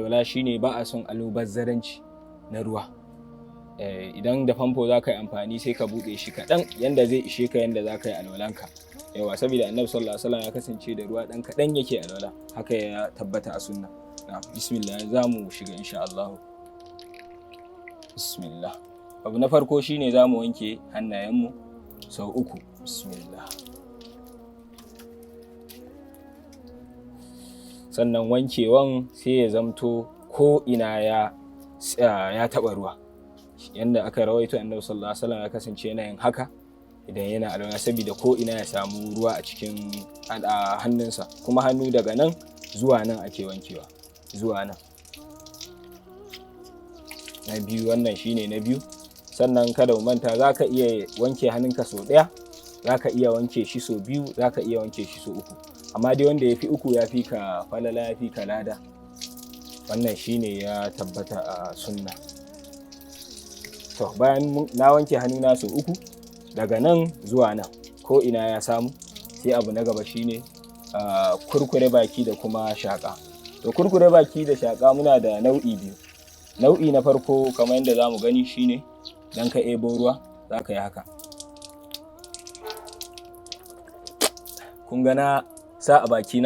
alwala shine ba a son almubazzaranci na ruwa. Idan da famfo za ka yi amfani sai ka buɗe shi kaɗan yanda zai ishe ka yanda za ka yi alwalanka. Yawa, saboda annabi sallallahu alaihi wasallam ya kasance da ruwa ɗan kaɗan yake alwala, haka ya tabbata a sunna. Bismillah, za mu shiga insha Allah. Bismillah. Abu na farko shine za mu wanke hannayenmu sau 3. Bismillah. Sannan wankewan sai ya zamto ko ina ya taɓa ruwa, yanda aka rawaito annabi sallallahu alaihi wasallam ya kasance yana yin haka idan yana alwala, saboda ko ina ya samu ruwa a cikin hannunsa, kuma hannu daga nan zuwa nan ake wankewa, zuwa nan. Na biyu, wannan shine na biyu. Sannan kada mu manta, za ka iya wanke hannunka sau 1, za ka iya wanke shi sau 2, za ka iya wanke shi sau 3, amma dai wanda ya fi 3 ya fi ka falala, ya fi ka lada. Wannan shine ya tabbata a sunna. To bayan na wanke hannuna sau 3 daga nan zuwa nan, ko ina ya samu, sai abu na gaba shine kurkure baki da kuma shaƙa. To kurkure baki da shaƙa muna da nau'i biyu. Nau'i na farko kamar yadda za mu gani shine dan ka ebo ruwa za ka yi haka. Kun ga na sa a baki na